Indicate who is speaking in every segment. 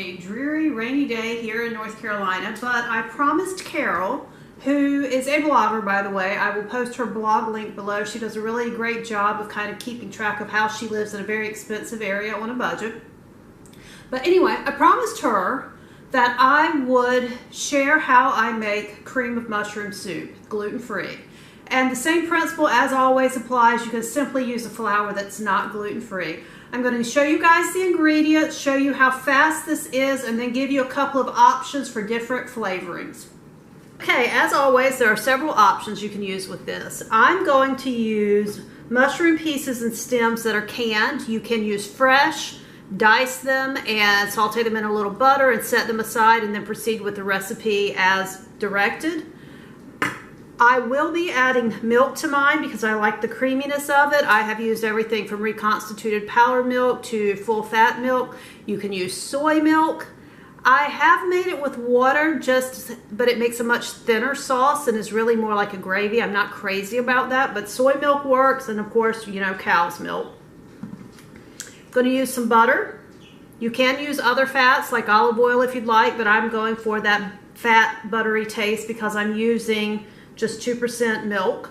Speaker 1: a dreary, rainy day here in North Carolina, but I promised Carol, who is a blogger, by the way. I will post her blog link below. She does a really great job of kind of keeping track of how she lives in a very expensive area on a budget. But anyway, I promised her that I would share how I make cream of mushroom soup, gluten-free. And the same principle as always applies. You can simply use a flour that's not gluten-free. I'm going to show you guys the ingredients, show you how fast this is, and then give you a couple of options for different flavorings. Okay, as always, there are several options you can use with this. I'm going to use mushroom pieces and stems that are canned. You can use fresh, dice them and saute them in a little butter and set them aside, and then proceed with the recipe as directed. I will be adding milk to mine because I like the creaminess of it. I have used everything from reconstituted powdered milk to full fat milk. You can use soy milk. I have made it with water, but it makes a much thinner sauce and is really more like a gravy. I'm not crazy about that, but soy milk works, and of course, you know, cow's milk. I'm going to use some butter. You can use other fats like olive oil if you'd like, but I'm going for that fat, buttery taste because I'm using just 2% milk.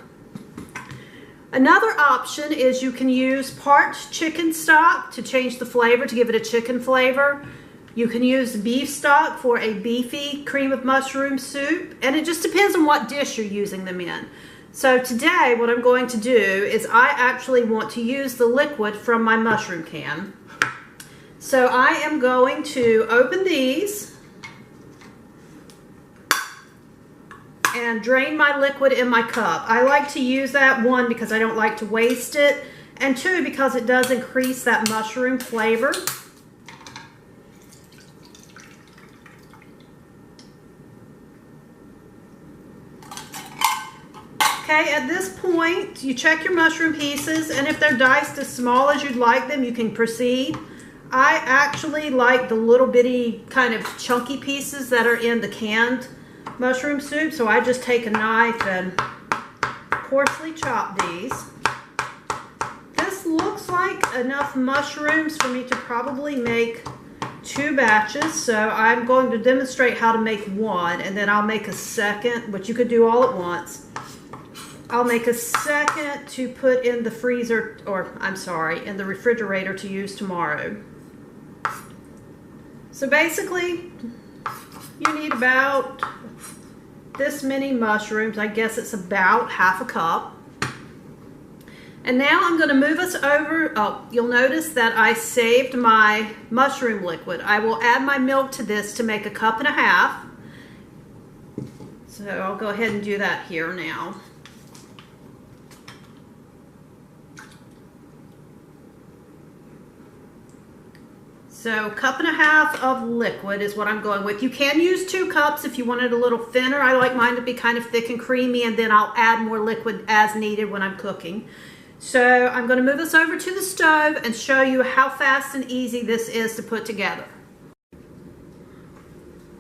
Speaker 1: Another option is you can use parched chicken stock to change the flavor, to give it a chicken flavor. You can use beef stock for a beefy cream of mushroom soup, and it just depends on what dish you're using them in. So today what I'm going to do is I actually want to use the liquid from my mushroom can. So I am going to open these and drain my liquid in my cup. I like to use that, one, because I don't like to waste it, and two, because it does increase that mushroom flavor. Okay, at this point, you check your mushroom pieces, and if they're diced as small as you'd like them, you can proceed. I actually like the little bitty kind of chunky pieces that are in the canned mushroom soup, so I just take a knife and coarsely chop these. This looks like enough mushrooms for me to probably make 2 batches, so I'm going to demonstrate how to make one, and then I'll make a second, which you could do all at once. I'll make a second to put in the freezer, or I'm sorry, in the refrigerator to use tomorrow. So basically, you need about this many mushrooms. I guess it's about half a cup. And now I'm going to move us over. Oh, you'll notice that I saved my mushroom liquid. I will add my milk to this to make a cup and a half. So I'll go ahead and do that here now. So a cup and a half of liquid is what I'm going with. You can use 2 cups if you want it a little thinner. I like mine to be kind of thick and creamy, and then I'll add more liquid as needed when I'm cooking. So I'm going to move us over to the stove and show you how fast and easy this is to put together.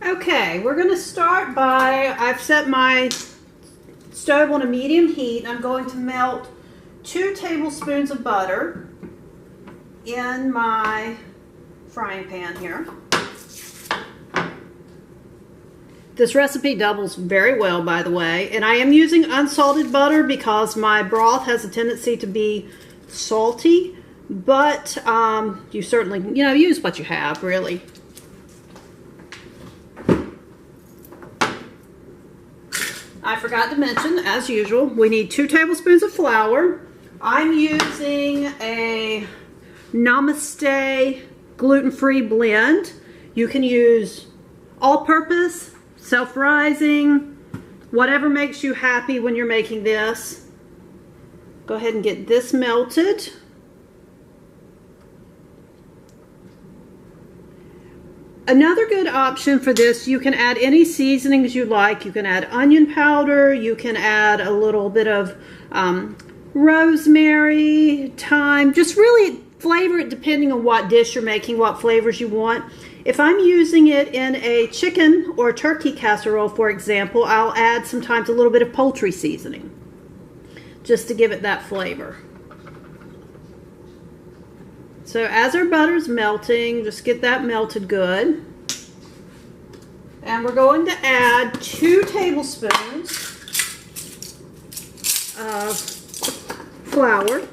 Speaker 1: Okay, we're going to start by, I've set my stove on a medium heat. I'm going to melt 2 tablespoons of butter in my frying pan here. This recipe doubles very well, by the way, and I am using unsalted butter because my broth has a tendency to be salty, but you certainly, you know, use what you have, really. I forgot to mention, as usual, we need 2 tablespoons of flour. I'm using a Namaste gluten-free blend. You can use all-purpose, self-rising, whatever makes you happy when you're making this. Go ahead and get this melted. Another good option for this, you can add any seasonings you like. You can add onion powder, you can add a little bit of rosemary, thyme, just really flavor it depending on what dish you're making, what flavors you want. If I'm using it in a chicken or turkey casserole, for example, I'll add sometimes a little bit of poultry seasoning just to give it that flavor. So as our butter's melting, just get that melted good. And we're going to add 2 tablespoons of flour.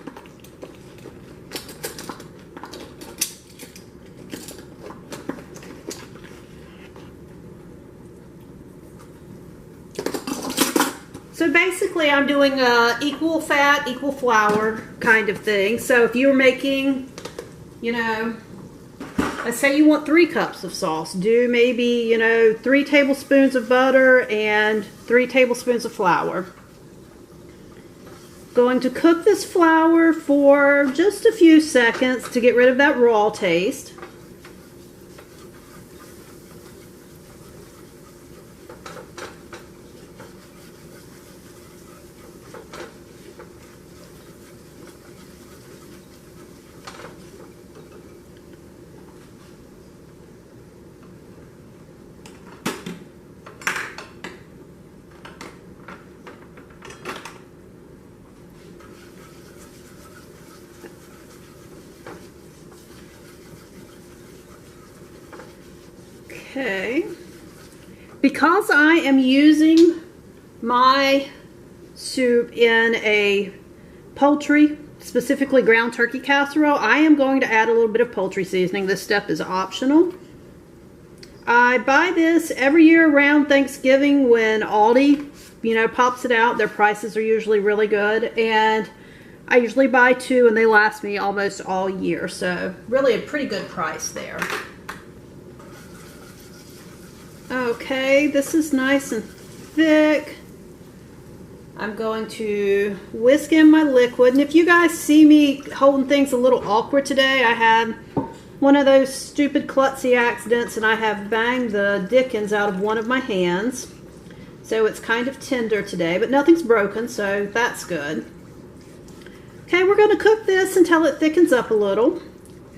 Speaker 1: So basically I'm doing a equal fat, equal flour kind of thing. So if you were making, you know, let's say you want 3 cups of sauce, do maybe, you know, 3 tablespoons of butter and 3 tablespoons of flour. Going to cook this flour for just a few seconds to get rid of that raw taste. Okay, because I am using my soup in a poultry, specifically ground turkey casserole, I am going to add a little bit of poultry seasoning. This step is optional. I buy this every year around Thanksgiving when Aldi, you know, pops it out. Their prices are usually really good, and I usually buy 2 and they last me almost all year, so really a pretty good price there. Okay, this is nice and thick. I'm going to whisk in my liquid, and if you guys see me holding things a little awkward today, I had one of those stupid klutzy accidents and I have banged the dickens out of one of my hands. So it's kind of tender today, but nothing's broken, so that's good. Okay, we're going to cook this until it thickens up a little,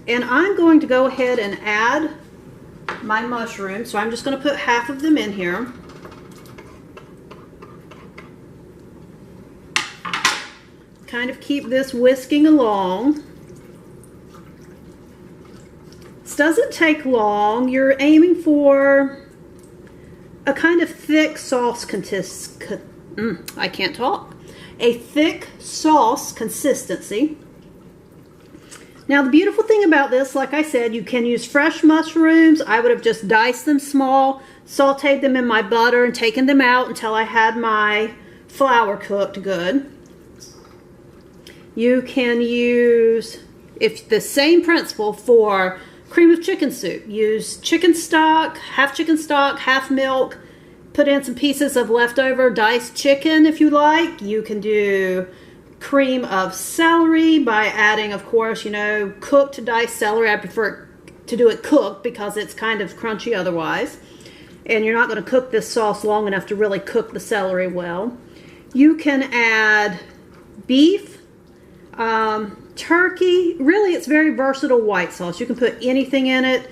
Speaker 1: and I'm going to go ahead and add my mushrooms. So I'm just going to put half of them in here. Kind of keep this whisking along. This doesn't take long. You're aiming for a kind of thick sauce I can't talk. A thick sauce consistency. Now the beautiful thing about this, like I said, you can use fresh mushrooms. I would have just diced them small, sauteed them in my butter, and taken them out until I had my flour cooked good. You can use, if the same principle for cream of chicken soup. Use chicken stock, half milk. Put in some pieces of leftover diced chicken if you like. You can do cream of celery by adding, of course, you know, cooked diced celery. I prefer to do it cooked because it's kind of crunchy otherwise. And you're not going to cook this sauce long enough to really cook the celery well. You can add beef, turkey. Really, it's very versatile white sauce. You can put anything in it.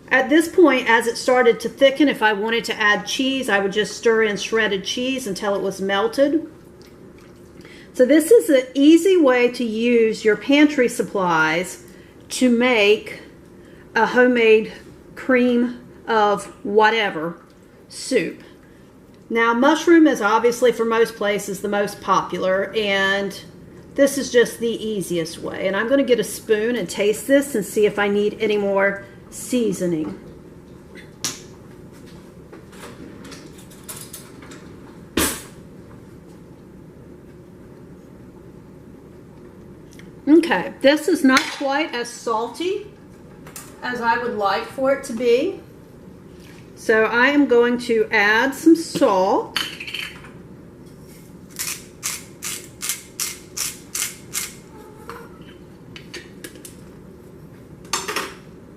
Speaker 1: At this point, as it started to thicken, if I wanted to add cheese, I would just stir in shredded cheese until it was melted. So this is an easy way to use your pantry supplies to make a homemade cream of whatever soup. Now, mushroom is obviously for most places the most popular, and this is just the easiest way. And I'm going to get a spoon and taste this and see if I need any more seasoning. Okay, this is not quite as salty as I would like for it to be. So I am going to add some salt.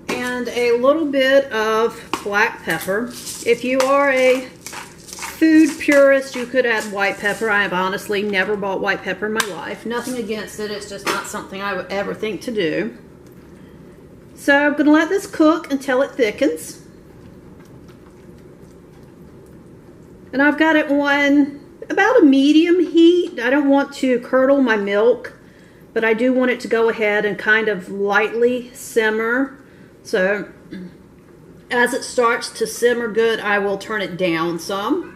Speaker 1: And a little bit of black pepper. If you are a food purist, you could add white pepper. I have honestly never bought white pepper in my life. Nothing against it, it's just not something I would ever think to do. So I'm going to let this cook until it thickens. And I've got it on about a medium heat. I don't want to curdle my milk, but I do want it to go ahead and kind of lightly simmer. So As it starts to simmer good, I will turn it down some.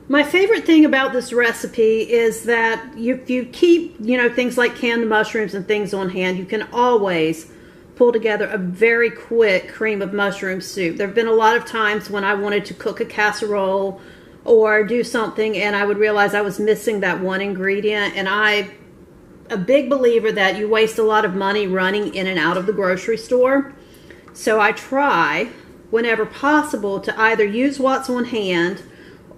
Speaker 1: My favorite thing about this recipe is that if you keep, things like canned mushrooms and things on hand, you can always pull together a very quick cream of mushroom soup. There have been a lot of times when I wanted to cook a casserole or do something and I would realize I was missing that one ingredient, and I'm a big believer that you waste a lot of money running in and out of the grocery store. So I try, whenever possible, to either use what's on hand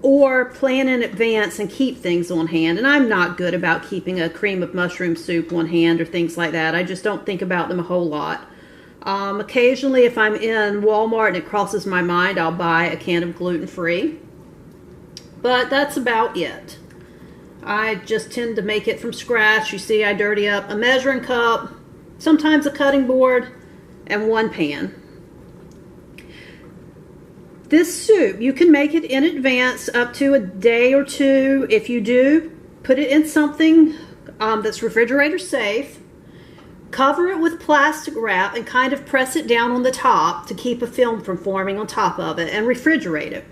Speaker 1: or plan in advance and keep things on hand. And I'm not good about keeping a cream of mushroom soup on hand or things like that. I just don't think about them a whole lot. Occasionally, if I'm in Walmart and it crosses my mind, I'll buy a can of gluten-free. But that's about it. I just tend to make it from scratch. You see, I dirty up a measuring cup, sometimes a cutting board, and one pan. This soup, you can make it in advance up to a day or two. If you do, put it in something that's refrigerator safe. Cover it with plastic wrap and kind of press it down on the top to keep a film from forming on top of it, and refrigerate it.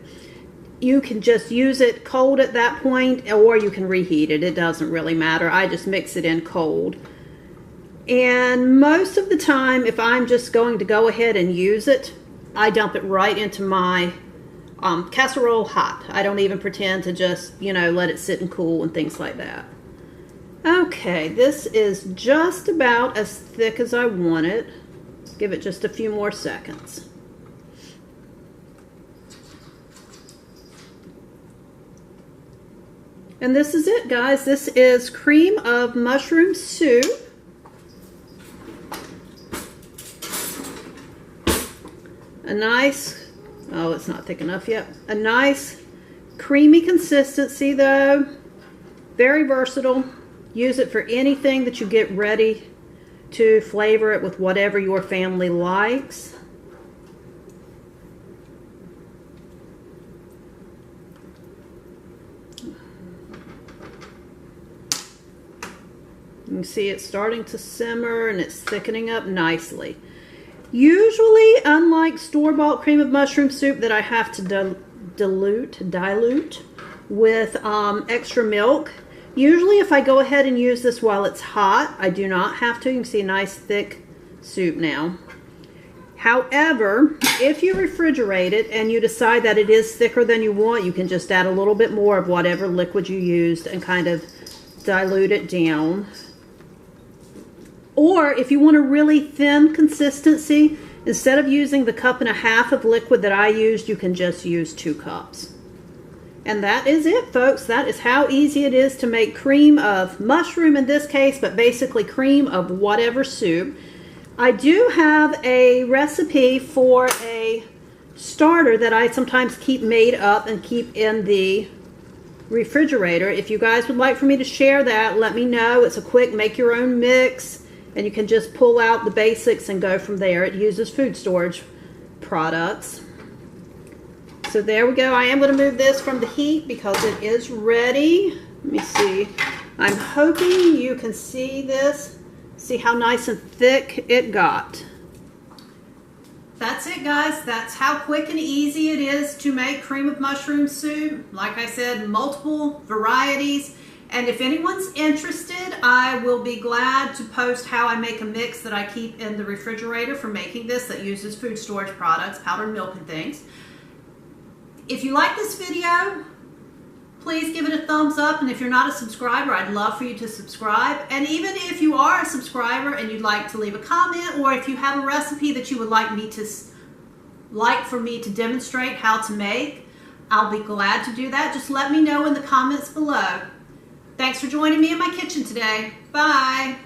Speaker 1: You can just use it cold at that point, or you can reheat it. It doesn't really matter. I just mix it in cold. And most of the time, if I'm just going to go ahead and use it, I dump it right into my casserole hot. I don't even pretend to just, let it sit and cool and things like that. Okay, this is just about as thick as I want it. Give it just a few more seconds. And this is it, guys. This is cream of mushroom soup. A nice, oh, it's not thick enough yet. A nice creamy consistency though. Very versatile. Use it for anything that you get ready to flavor it with whatever your family likes. You can see it's starting to simmer and it's thickening up nicely. Usually, unlike store-bought cream of mushroom soup that I have to dilute with extra milk, usually if I go ahead and use this while it's hot, I do not have to. You can see a nice thick soup now. However, if you refrigerate it and you decide that it is thicker than you want, you can just add a little bit more of whatever liquid you used and kind of dilute it down. Or if you want a really thin consistency, instead of using the 1.5 cups of liquid that I used, you can just use 2 cups. And that is it, folks. That is how easy it is to make cream of mushroom in this case, but basically cream of whatever soup. I do have a recipe for a starter that I sometimes keep made up and keep in the refrigerator. If you guys would like for me to share that, let me know. It's a quick make your own mix. And you can just pull out the basics and go from there. It uses food storage products. So there we go. I am going to move this from the heat because it is ready. Let me see. I'm hoping you can see this. See how nice and thick it got. That's it, guys. That's how quick and easy it is to make cream of mushroom soup. Like I said, multiple varieties. And if anyone's interested, I will be glad to post how I make a mix that I keep in the refrigerator for making this that uses food storage products, powdered milk and things. If you like this video, please give it a thumbs up. And if you're not a subscriber, I'd love for you to subscribe. And even if you are a subscriber and you'd like to leave a comment, or if you have a recipe that you would like for me to demonstrate how to make, I'll be glad to do that. Just let me know in the comments below. Thanks for joining me in my kitchen today. Bye.